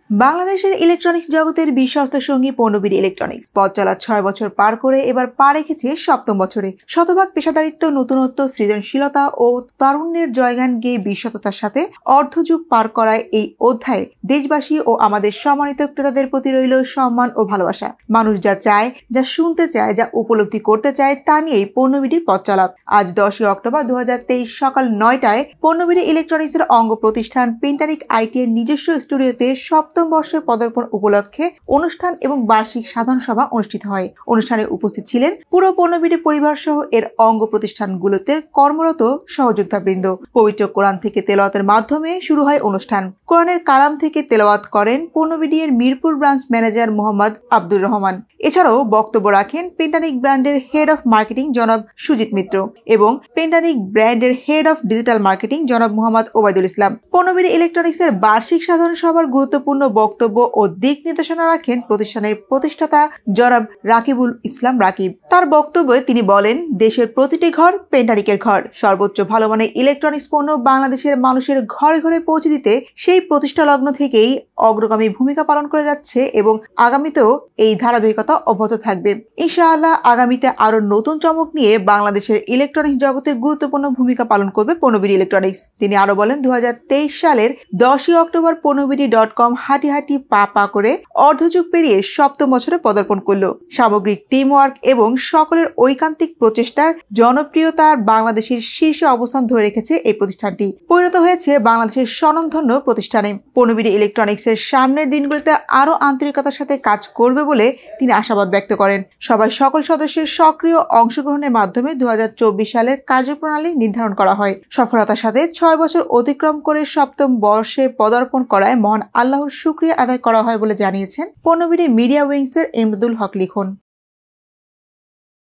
বাংলাদেশের ইলেকট্রনিক্স জগতের বিশ্বস্ত সঙ্গী পণ্যবিডি ইলেকট্রনিক্স পথ চলা 6 বছর পার করে এবার পা রেখেছে 7ম বছরে। শতভাগ পেশাদারিত্ব, নতুনত্ব, সৃজনশীলতা ও তারুণ্যের জয়গান গেয়ে বিশ্বস্ততার সাথে অর্ধযুগ পার করায় এই অধ্যায়ে দেশবাসী ও আমাদের সম্মানিত ক্রেতাদের প্রতি রইল সম্মান ও ভালোবাসা। মানুষ যা চায়, যা শুনতে চায়, যা উপলব্ধি করতে চায় তা নিয়েই পণ্যবিডির পথ চলা। আজ 10 অক্টোবর 2023 সকাল 9টায় পণ্যবিডি ইলেকট্রনিক্সের অঙ্গ প্রতিষ্ঠান পেন্টারিক আইটি এর নিজস্ব স্টুডিওতে 7ম বর্ষের পদার্পণ উপলক্ষে অনুষ্ঠান এবং বার্ষিক সাধারণ সভা অনুষ্ঠিত হয়। অনুষ্ঠানে উপস্থিত ছিলেন পুরো পণ্যবিডি পরিবার সহ এর অঙ্গ প্রতিষ্ঠানগুলোতে কর্মরত সহযোদ্ধাবৃন্দ। পবিত্র কোরআন থেকে তেলাওয়াতের মাধ্যমে শুরু হয় অনুষ্ঠান। কোরআনের কালাম থেকে তেলাওয়াত করেন পণ্যবিডি এর মিরপুর ব্রাঞ্চ ম্যানেজার মোহাম্মদ আব্দুর রহমান। এছাড়াও বক্তব্য রাখেন পেন্টারিক ব্র্যান্ডের হেড অফ মার্কেটিং জনাব সুজিত মিত্র এবং পেন্টারিক ব্র্যান্ডের হেড অফ ডিজিটাল মার্কেটিং জনাব মোহাম্মদ ওবায়দুল ইসলাম। পণ্যবিডি ইলেকট্রনিক্স এর বার্ষিক সাধারণ সভার গুরুত্বপূর্ণ বক্তব্য ও দিক নির্দেশনা রাখেন প্রতিষ্ঠানের প্রতিষ্ঠাতা জনাব রাকিবুল ইসলাম রাকিব। তার বক্তব্যে তিনি বলেন, দেশের প্রতিটি ঘর পেন্টারিকের ঘর। সর্বোচ্চ ভালো মানের ইলেকট্রনিক্স পণ্য বাংলাদেশের মানুষের ঘরে ঘরে পৌঁছে দিতে সেই প্রতিষ্ঠা লগ্ন থেকেই অগ্রগামী ভূমিকা পালন করে যাচ্ছে এবং আগামীতেও এই ধারাবাহিকতা অব্যাহত থাকবে। ইনশাআল্লাহ আগামীতে আরো নতুন চমক নিয়ে বাংলাদেশের ইলেকট্রনিক্স জগতে গুরুত্বপূর্ণ ভূমিকা পালন করবে পণ্যবিডি ইলেকট্রনিক্স। তিনি আরো বলেন, 2023 সালের 10 অক্টোবর পণ্যবিডি.com হাঁটি হাঁটি পা করে অর্ধযুগ পেরিয়ে 7ম বছরে পদার্পণ করলো। সামগ্রিক টিম ওয়ার্ক এবং সকলের ঐকান্তিক প্রচেষ্টার জনপ্রিয়তার বাংলাদেশের শীর্ষে অবস্থান ধরে রেখেছে এই প্রতিষ্ঠানটি। পরিণত হয়েছে বাংলাদেশের স্বনামধন্য প্রতিষ্ঠানে। পণ্যবিডি ইলেকট্রনিক্সের সামনের দিনগুলোতে আরো আন্তরিকতার সাথে কাজ করবে বলে তিনি আশাবাদ ব্যক্ত করেন। সবাই সকল সদস্যের সক্রিয় অংশগ্রহণের মাধ্যমে 2024 সালের কার্যপ্রণালী নির্ধারণ করা হয়। সফলতার সাথে 6 বছর অতিক্রম করে 7ম বর্ষে পদার্পণ করায় মহান আল্লাহর শুকরিয়া আদায় করা হয় বলে জানিয়েছেন পণ্যবিডি মিডিয়া উইংসের এমদাদুল হক লিখন।